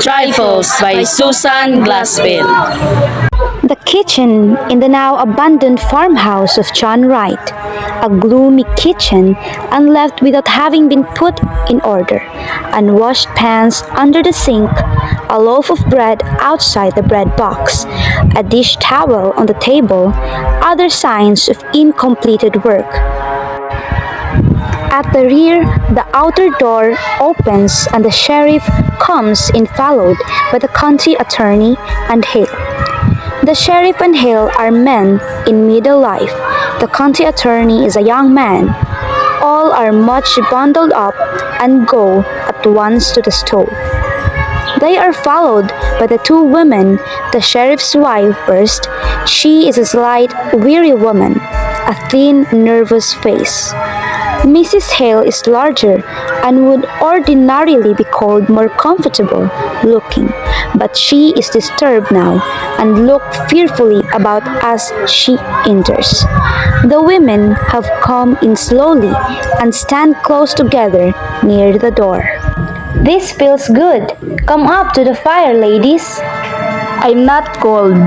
Trifles by Susan Glaspell. The kitchen in the now abandoned farmhouse of John Wright. A gloomy kitchen and left without having been put in order. Unwashed pans under the sink, a loaf of bread outside the bread box, a dish towel on the table, other signs of incompleted work. At the rear, the outer door opens and the sheriff comes in followed by the county attorney and Hale. The sheriff and Hale are men in middle life. The county attorney is a young man. All are much bundled up and go at once to the stove. They are followed by the two women, the sheriff's wife first. She is a slight, weary woman, a thin, nervous face. Mrs. Hale is larger and would ordinarily be called more comfortable looking, but she is disturbed now and looks fearfully about as she enters. The women have come in slowly and stand close together near the door. "This feels good. Come up to the fire, ladies." I'm not cold.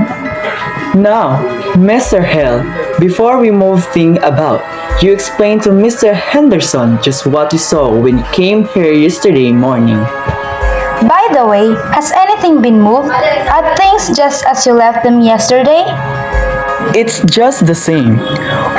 Now, Mr. Hale, before we move things about, you explain to Mr. Henderson just what you saw when you came here yesterday morning. By the way, has anything been moved? Are things just as you left them yesterday? It's just the same.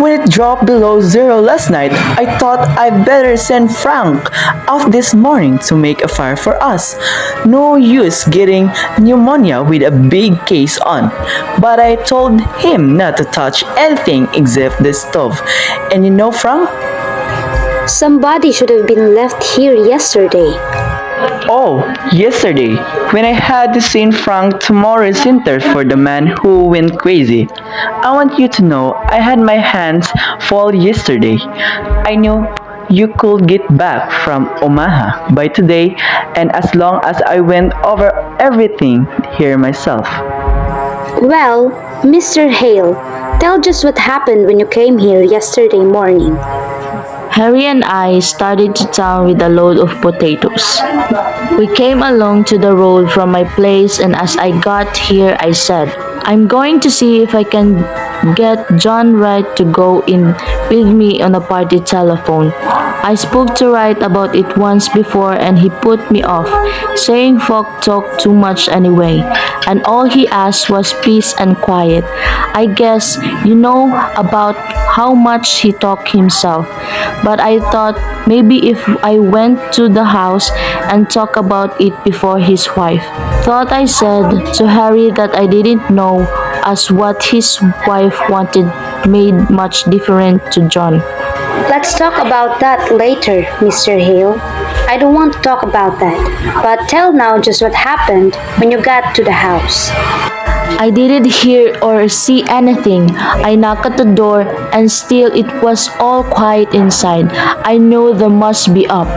When it dropped below zero last night, I thought I'd better send Frank out this morning to make a fire for us. No use getting pneumonia with a big case on. But I told him not to touch anything except the stove. And you know, Frank? Somebody should have been left here yesterday. Oh, yesterday, when I had to send Frank to Morris Center for the man who went crazy. I want you to know I had my hands full yesterday. I knew you could get back from Omaha by today, and as long as I went over everything here myself. Well, Mr. Hale, tell just what happened when you came here yesterday morning. Harry and I started to town with a load of potatoes. We came along to the road from my place, and as I got here I said, I'm going to see if I can get John Wright to go in with me on a party telephone. I spoke to Wright about it once before and he put me off, saying folk talk too much anyway, and all he asked was peace and quiet. I guess you know about how much he talked himself, but I thought maybe if I went to the house and talked about it before his wife. Thought I said to Harry that I didn't know as what his wife wanted made much different to John. Let's talk about that later, Mr. Hale. I don't want to talk about that, but tell now just what happened when you got to the house. I didn't hear or see anything. I knocked at the door and still it was all quiet inside. I knew they must be up.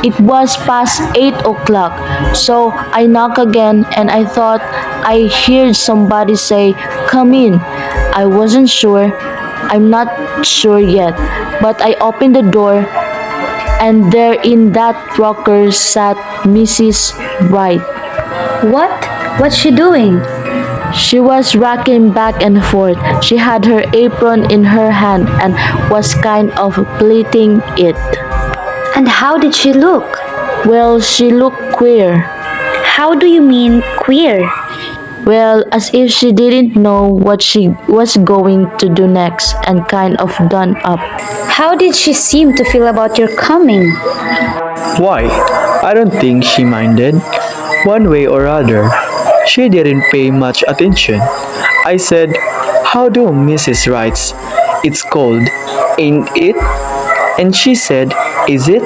It was past 8 o'clock, so I knocked again and I thought I heard somebody say, "Come in." I wasn't sure. I'm not sure yet, but I opened the door and there in that rocker sat Mrs. Wright. What? What's she doing? She was rocking back and forth. She had her apron in her hand and was kind of plaiting it. And how did she look? Well, she looked queer. How do you mean queer? Well, as if she didn't know what she was going to do next and kind of done up. How did she seem to feel about your coming? Why? I don't think she minded. One way or other, she didn't pay much attention. I said, "How do Mrs. Wrights? It's cold, ain't it?" And she said, "Is it?"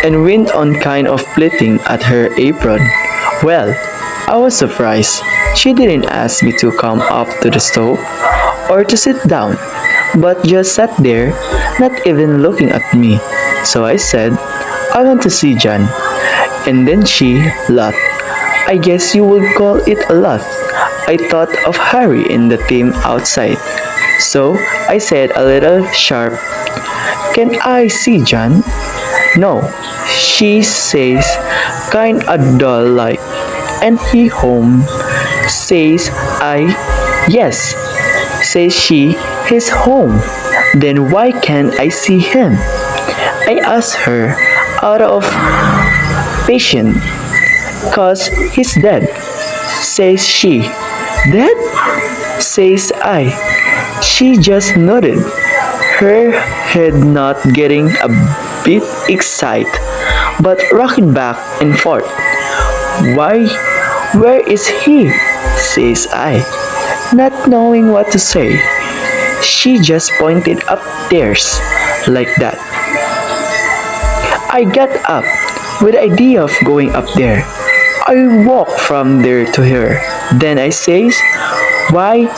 And went on kind of plaiting at her apron. Well, I was surprised. She didn't ask me to come up to the stove or to sit down, but just sat there, not even looking at me. So I said, "I want to see John." And then she laughed. I guess you would call it a laugh. I thought of Harry and the team outside. So I said a little sharp, "Can I see John?" "No," she says, kind of dull like. And he home? Says I. Yes. Says she, he's home. Then why can't I see him? I asked her out of patience, 'cause he's dead. Says she. Dead? Says I. She just nodded, her head not getting a bit excited, but rocking back and forth. Why? Where is he? Says I, not knowing what to say. She just pointed upstairs like that. I got up with the idea of going up there. I walk from there to her. Then I says, why?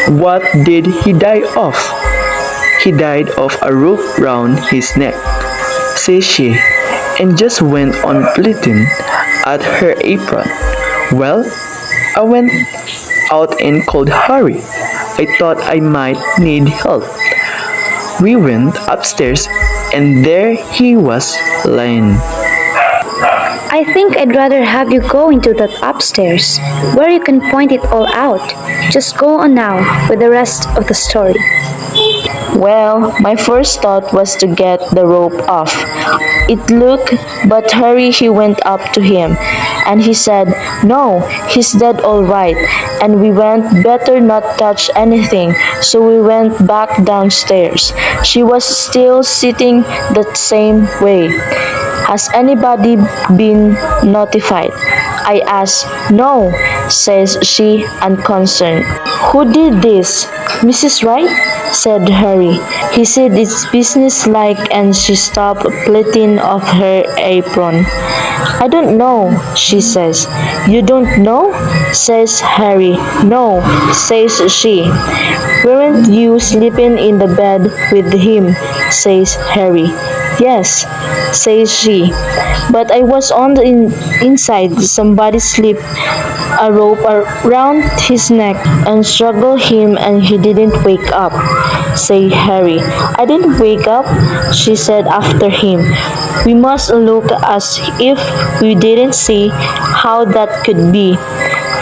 What did he die of? He died of a rope round his neck, says she, and just went on pleating at her apron. Well, I went out and called Harry. I thought I might need help. We went upstairs and there he was lying. I think I'd rather have you go into that upstairs, where you can point it all out. Just go on now with the rest of the story. Well, my first thought was to get the rope off. It looked, but Harry, he went up to him, and he said, no, he's dead all right. And we went, better not touch anything, so we went back downstairs. She was still sitting the same way. Has anybody been notified? I asked. No, says she, unconcerned. Who did this? Mrs. Wright? Said Harry. He said it's businesslike and she stopped pleating off her apron. I don't know, she says. You don't know? Says Harry. No, says she. Weren't you sleeping in the bed with him? Says Harry. Yes, says she. But I was on the inside. Somebody slipped a rope around his neck and struggled him and he didn't wake up, say Harry. I didn't wake up, she said after him. We must look as if we didn't see how that could be.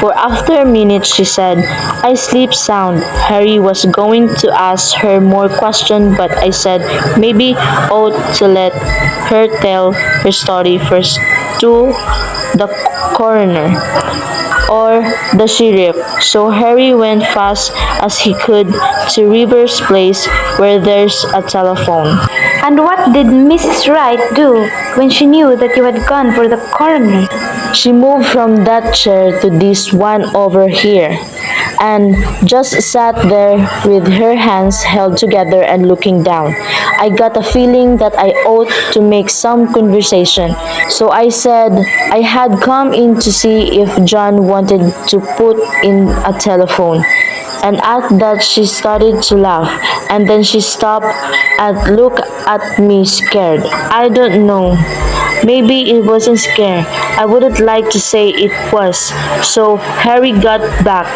For after a minute she said, I sleep sound. Harry was going to ask her more questions, but I said maybe ought to let her tell her story first to the coroner or the sheriff. So Harry went fast as he could to River's place where there's a telephone. And what did Mrs. Wright do when she knew that you had gone for the coroner? She moved from that chair to this one over here and just sat there with her hands held together and looking down. I got a feeling that I ought to make some conversation. So I said I had come in to see if John wanted to put in a telephone. And at that she started to laugh, and then she stopped and looked at me scared. I don't know. Maybe it wasn't scared. I wouldn't like to say it was. So Harry got back,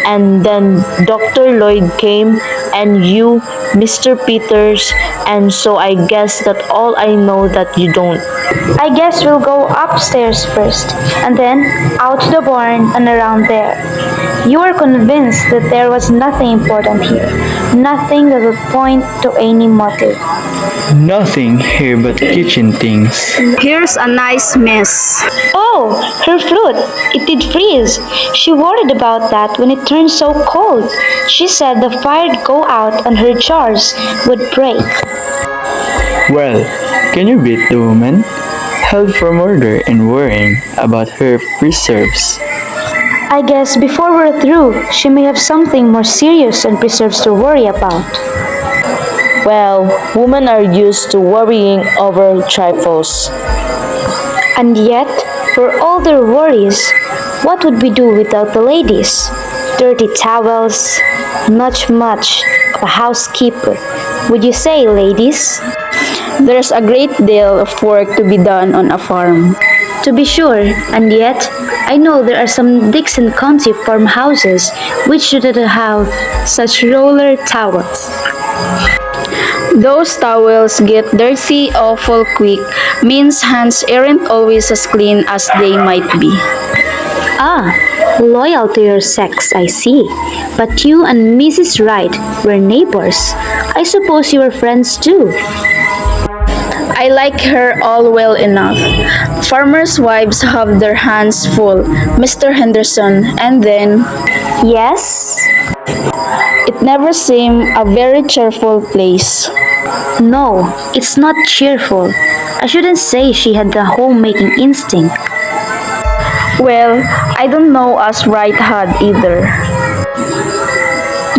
and then Dr. Lloyd came, and you, Mr. Peters, and so I guess that all I know that you don't. I guess we'll go upstairs first, and then out to the barn and around there. You are convinced that there was nothing important here, nothing that would point to any motive. Nothing here but kitchen things. Here's a nice mess. Oh, her flute! It did freeze. She worried about that when it turned so cold. She said the fire'd go out and her jars would break. Well, can you beat the woman? Held for murder and worrying about her preserves. I guess before we're through, she may have something more serious than preserves to worry about. Well, women are used to worrying over trifles. And yet, for all their worries, what would we do without the ladies? Dirty towels, not much of a housekeeper. Would you say, ladies? There's a great deal of work to be done on a farm. To be sure, and yet, I know there are some Dixon County farmhouses which shouldn't have such roller towels. Those towels get dirty awful quick, means hands aren't always as clean as they might be. Ah, loyal to your sex, I see. But you and Mrs. Wright were neighbors. I suppose you were friends too. I like her all well enough. Farmers' wives have their hands full, Mr. Henderson, and then Yes? it never seemed a very cheerful place. No, it's not cheerful. I shouldn't say she had the homemaking instinct. Well, I don't know as Wright had either.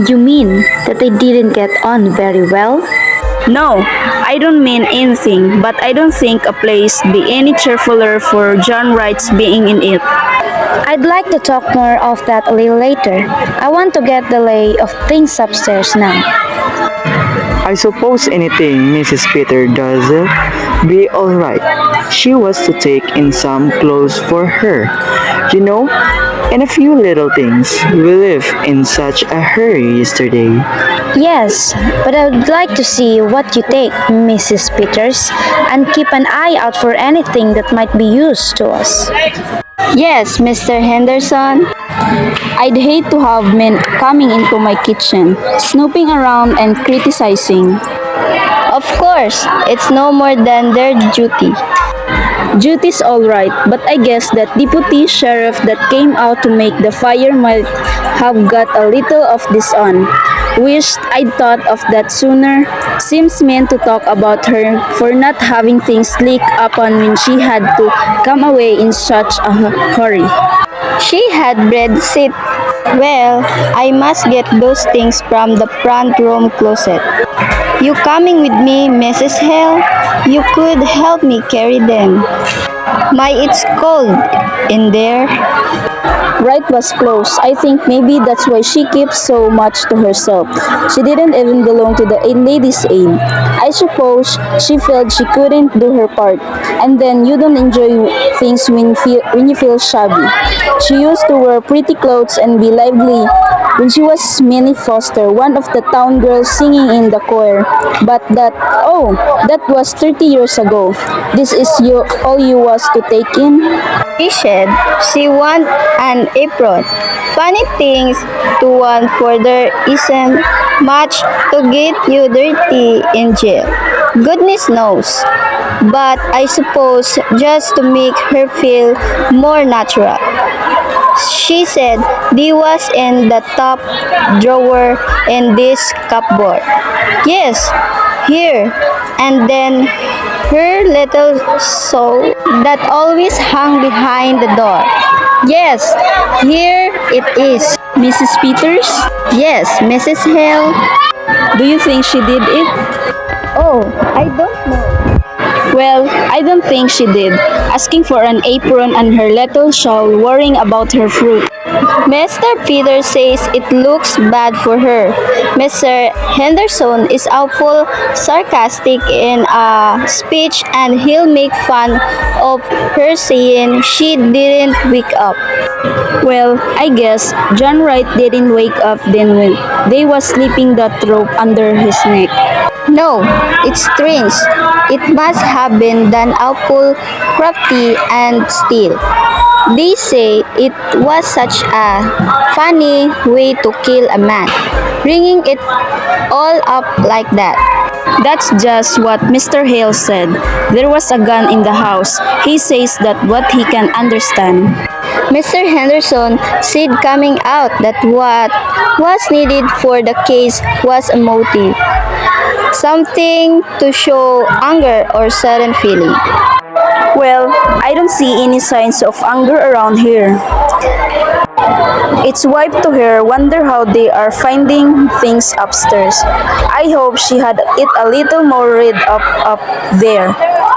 You mean that they didn't get on very well? No, I don't mean anything, but I don't think a place be any cheerfuler for John Wright's being in it. I'd like to talk more of that a little later. I want to get the lay of things upstairs now. I suppose anything Mrs. Peter does be alright. She was to take in some clothes for her, you know, and a few little things. We live in such a hurry yesterday. Yes, but I'd like to see what you take, Mrs. Peters, and keep an eye out for anything that might be used to us. Yes, Mr. Henderson. I'd hate to have men coming into my kitchen, snooping around and criticizing. Of course, it's no more than their duty. Duty's alright, but I guess that deputy sheriff that came out to make the fire might have got a little of this on. Wished I'd thought of that sooner. Seems mean to talk about her for not having things leak upon when she had to come away in such a hurry. She had bread seat. Well, I must get those things from the front room closet. You coming with me, Mrs. Hale? You could help me carry them. My, it's cold in there. Wright was close. I think maybe that's why she keeps so much to herself. She didn't even belong to the ladies' aid. I suppose she felt she couldn't do her part. And then you don't enjoy things when you feel shabby. She used to wear pretty clothes and be lively. When she was Minnie Foster, one of the town girls singing in the choir. But that was 30 years ago. This is all you was to take in? She said she want an apron. Funny things to want for there isn't much to get you dirty in jail. Goodness knows. But I suppose just to make her feel more natural. She said they was in the top drawer in this cupboard. Yes, here. And then her little soul that always hung behind the door. Yes, here it is. Mrs. Peters? Yes, Mrs. Hale. Do you think she did it? Oh, I don't know. Well, I don't think she did. Asking for an apron and her little shawl, worrying about her fruit. Mr. Peters says it looks bad for her. Mr. Henderson is awful sarcastic in a speech and he'll make fun of her saying she didn't wake up. Well, I guess John Wright didn't wake up then when they was slipping that rope under his neck. No, it's strange. It must have been done awful crafty and still. They say it was such a funny way to kill a man, bringing it all up like that. That's just what Mr. Hale said. There was a gun in the house. He says that what he can understand. Mr. Henderson said coming out that what was needed for the case was a motive. Something to show anger or sudden feeling. Well, I don't see any signs of anger around here. It's wife to her, wonder how they are finding things upstairs. I hope she had it a little more read up there.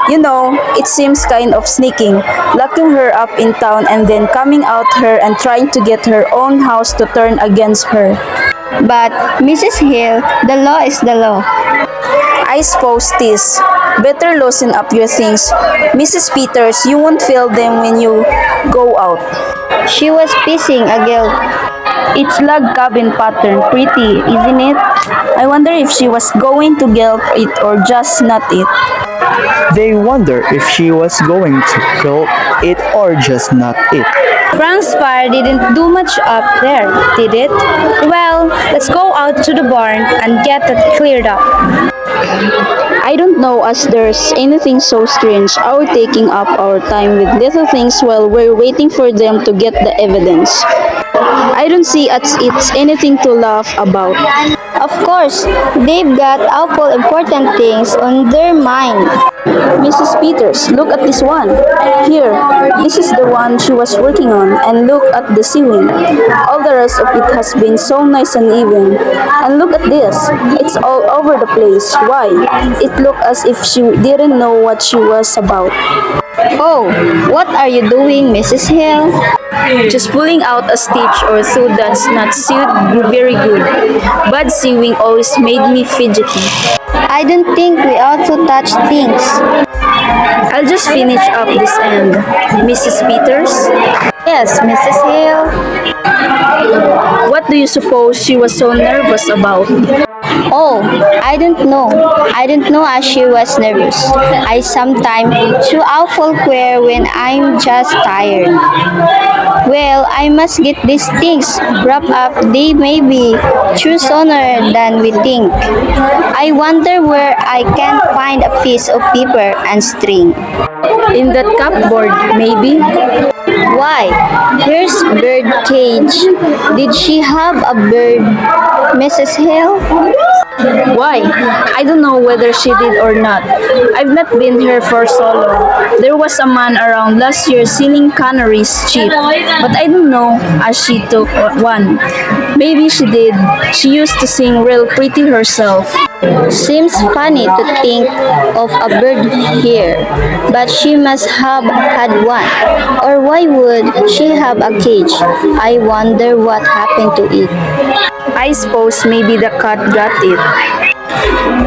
You know, it seems kind of sneaking, locking her up in town and then coming out her and trying to get her own house to turn against her. But, Mrs. Hill, the law is the law. I suppose this. Better loosen up your things. Mrs. Peters, you won't feel them when you go out. She was piecing a guilt. It's log cabin pattern, pretty, isn't it? I wonder if she was going to gilt it or just not it. They wonder if she was going to kill it or just not it. Frank's fire didn't do much up there, did it? Well, let's go out to the barn and get that cleared up. I don't know as there's anything so strange our taking up our time with little things while we're waiting for them to get the evidence. I don't see as it's anything to laugh about. Of course, they've got awful important things on their mind. Mrs. Peters, look at this one. Here, this is the one she was working on, and look at the ceiling. All the rest of it has been so nice and even. And look at this. It's all over the place. Why? It looked as if she didn't know what she was about. Oh, what are you doing, Mrs. Hill? Just pulling out a stitch or two that's not sewed very good. Bad sewing always made me fidgety. I don't think we ought to touch things. I'll just finish up this end. Mrs. Peters? Yes, Mrs. Hill. What do you suppose she was so nervous about? Oh, I don't know. I don't know as she was nervous. I sometimes feel awful queer when I'm just tired. Well, I must get these things wrapped up. They may be through sooner than we think. I wonder where I can find a piece of paper and string. In that cupboard, maybe? Why? Here's bird cage. Did she have a bird, Mrs. Hill? Why? I don't know whether she did or not. I've not been here for so long. There was a man around last year selling canaries cheap, but I don't know as she took one. Maybe she did. She used to sing real pretty herself. Seems funny to think of a bird here, but she must have had one. Or why would she have a cage? I wonder what happened to it. I suppose maybe the cat got it.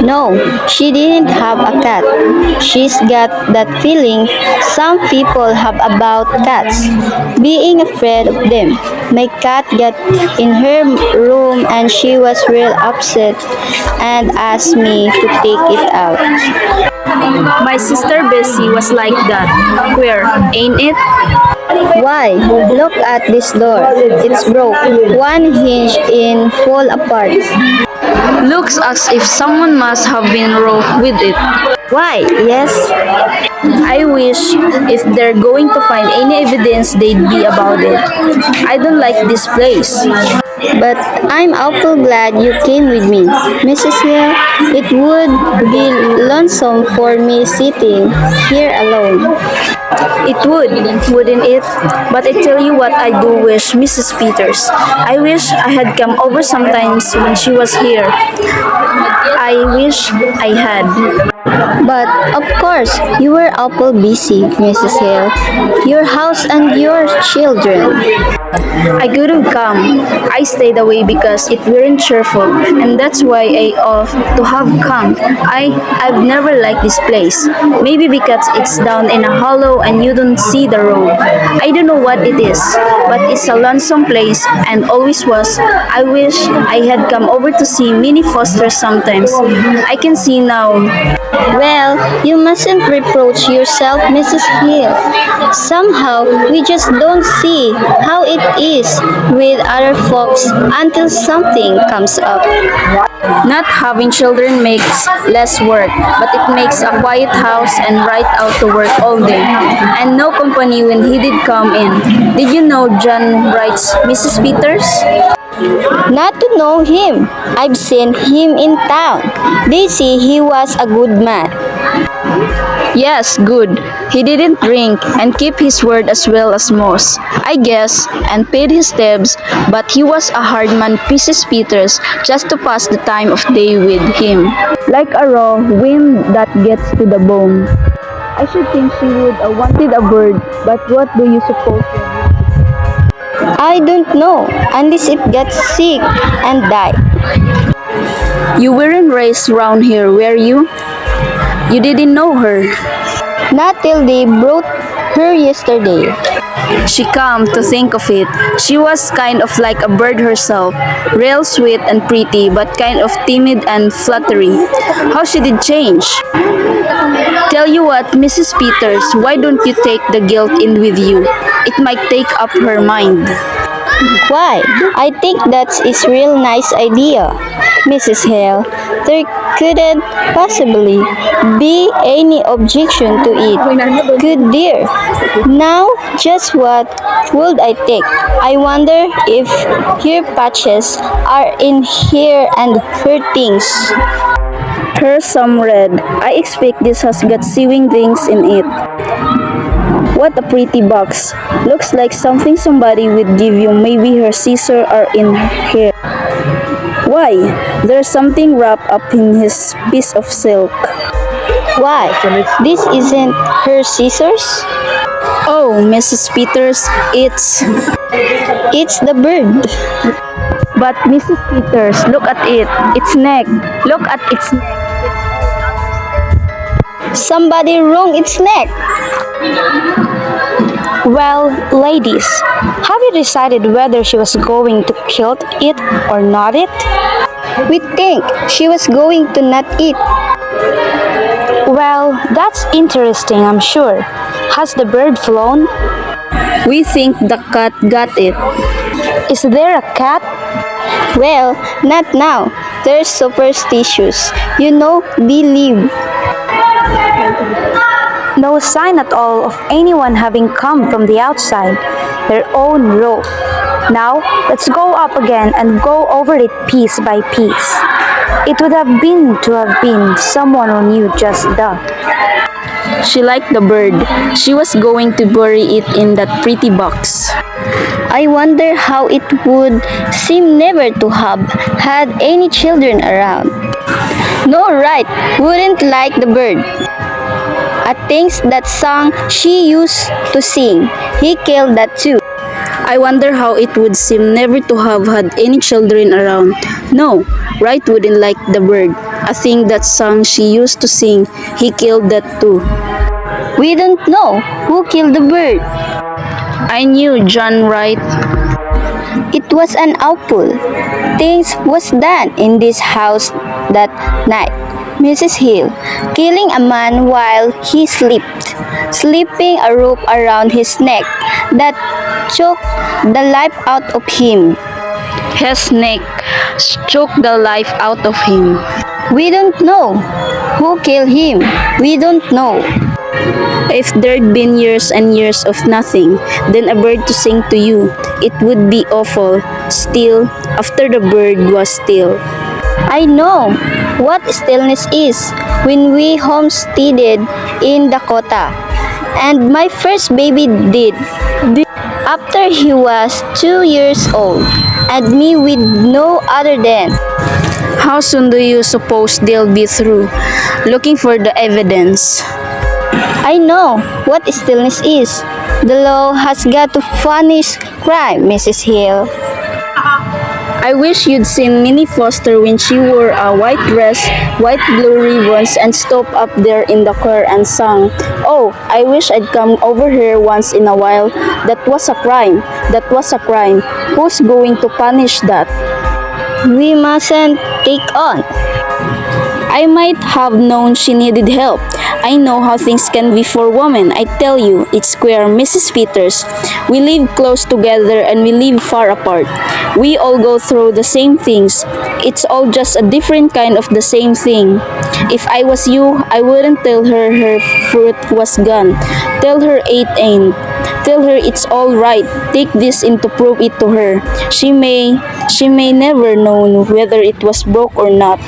No, she didn't have a cat. She's got that feeling some people have about cats, being afraid of them. My cat got in her room and she was real upset and asked me to take it out. My sister Bessie was like that. Queer, ain't it? Why? Look at this door. It's broke. One hinge in fall apart. Looks as if someone must have been rough with it. Why? Yes. I wish if they're going to find any evidence they'd be about it. I don't like this place. But I'm awful glad you came with me, Mrs. Hill. It would be lonesome for me sitting here alone. It would, wouldn't it? But I tell you what I do wish, Mrs. Peters. I wish I had come over sometimes when she was here. I wish I had. But, of course, you were awful busy, Mrs. Hill. Your house and your children. I couldn't come. I stayed away because it weren't cheerful, and that's why I ought to have come. I've never liked this place. Maybe because it's down in a hollow and you don't see the road. I don't know what it is, but it's a lonesome place and always was. I wish I had come over to see Minnie Foster sometimes. I can see now. Well, you mustn't reproach yourself, Mrs. Hill. Somehow, we just don't see how it is with other folks until something comes up. Not having children makes less work, but it makes a quiet house and right out to work all day. And no company when he did come in. Did you know John writes Mrs. Peters? Not to know him. I've seen him in town. They say he was a good man. Yes, good. He didn't drink and keep his word as well as most, I guess, and paid his debts, but he was a hard man, Mrs. Peters, just to pass the time of day with him. Like a raw wind that gets to the bone. I should think she would have wanted a bird, but what do you suppose? I don't know, unless it gets sick and die. You weren't raised around here, were you? You didn't know her? Not till they brought her yesterday. She come to think of it. She was kind of like a bird herself, real sweet and pretty, but kind of timid and fluttery. How she did change. Tell you what, Mrs. Peters, why don't you take the guilt in with you? It might take up her mind. Why? I think that's is real nice idea, Mrs. Hale. There couldn't possibly be any objection to it. Good dear. Now, just what would I take? I wonder if her patches are in here and her things. Her some red. I expect this has got sewing things in it. What a pretty box. Looks like something somebody would give you. Maybe her scissors are in here. Why? There's something wrapped up in his piece of silk. Why? This isn't her scissors? Oh, Mrs. Peters, It's the bird. But Mrs. Peters, look at it. Its neck. Look at its neck. Somebody wrung its neck. Well, ladies, have you decided whether she was going to kill it or not it? We think she was going to not eat. Well, that's interesting, I'm sure. Has the bird flown? We think the cat got it. Is there a cat? Well, not now. They're superstitious. You know, believe. No sign at all of anyone having come from the outside, their own rope. Now, let's go up again and go over it piece by piece. It would have been to have been someone who knew just the. She liked the bird. She was going to bury it in that pretty box. I wonder how it would seem never to have had any children around. No, right, wouldn't like the bird. I think that song she used to sing, he killed that too. I wonder how it would seem never to have had any children around. No, Wright wouldn't like the bird. I think that song she used to sing, he killed that too. We don't know who killed the bird. I knew John Wright. It was an awful things was done in this house that night. Mrs. Hill, killing a man while he slept, slipping a rope around his neck that choked the life out of him. His neck choked the life out of him. We don't know who killed him. We don't know. If there'd been years and years of nothing, then a bird to sing to you, it would be awful. Still, after the bird was still. I know what stillness is when we homesteaded in Dakota, and my first baby did. After he was 2 years old, and me with no other than. How soon do you suppose they'll be through looking for the evidence? I know what stillness is. The law has got to punish crime, Mrs. Hill. I wish you'd seen Minnie Foster when she wore a white dress, white blue ribbons, and stood up there in the choir and sang. Oh, I wish I'd come over here once in a while. That was a crime. That was a crime. Who's going to punish that? We mustn't take on. I might have known she needed help. I know how things can be for women. I tell you, it's queer, Mrs. Peters. We live close together and we live far apart. We all go through the same things. It's all just a different kind of the same thing. If I was you, I wouldn't tell her her fruit was gone. Tell her it ain't. Tell her it's all right. Take this in to prove it to her. She may never know whether it was broke or not.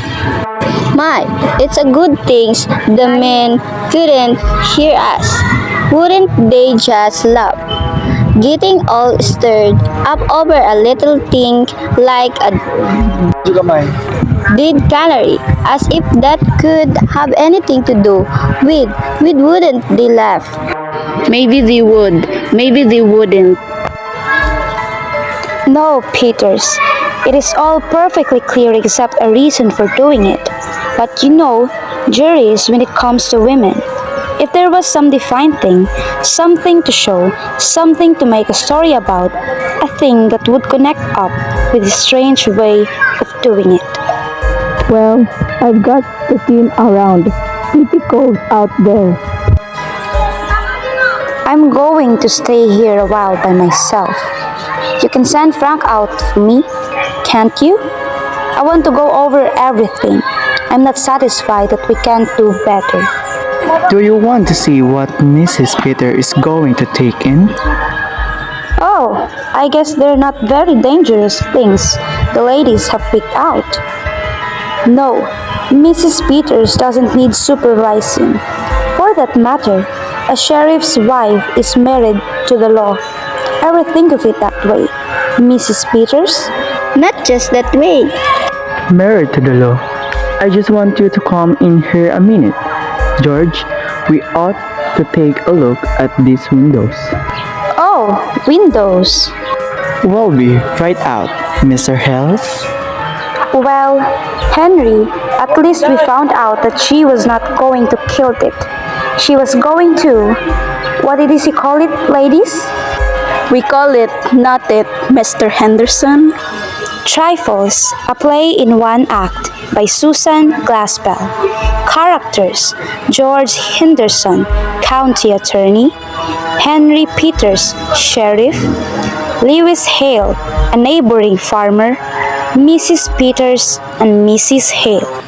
My, it's a good thing the men couldn't hear us. Wouldn't they just laugh? Getting all stirred up over a little thing like a dead canary, as if that could have anything to do with wouldn't they laugh? Maybe they would. Maybe they wouldn't. No, Peters. It is all perfectly clear except a reason for doing it. But you know, juries when it comes to women. If there was some defined thing, something to show, something to make a story about, a thing that would connect up with this strange way of doing it. Well, I've got the team around. Pretty cold out there. I'm going to stay here a while by myself. You can send Frank out for me, can't you? I want to go over everything. I'm not satisfied that we can't do better. Do you want to see what Mrs. Peter is going to take in? Oh, I guess they're not very dangerous things the ladies have picked out. No, Mrs. Peters doesn't need supervising. For that matter, a sheriff's wife is married to the law. Ever think of it that way, Mrs. Peters? Not just that way. Married to the law. I just want you to come in here a minute. George, we ought to take a look at these windows. Oh, windows. We'll be right out, Mr. Hale. Well, Henry, at least we found out that she was not going to kill it. She was going to, what did he call it, ladies? We call it Not It, Mr. Henderson. Trifles, a play in one act by Susan Glaspell. Characters: George Henderson, County Attorney; Henry Peters, Sheriff; Lewis Hale, a neighboring farmer; Mrs. Peters and Mrs. Hale.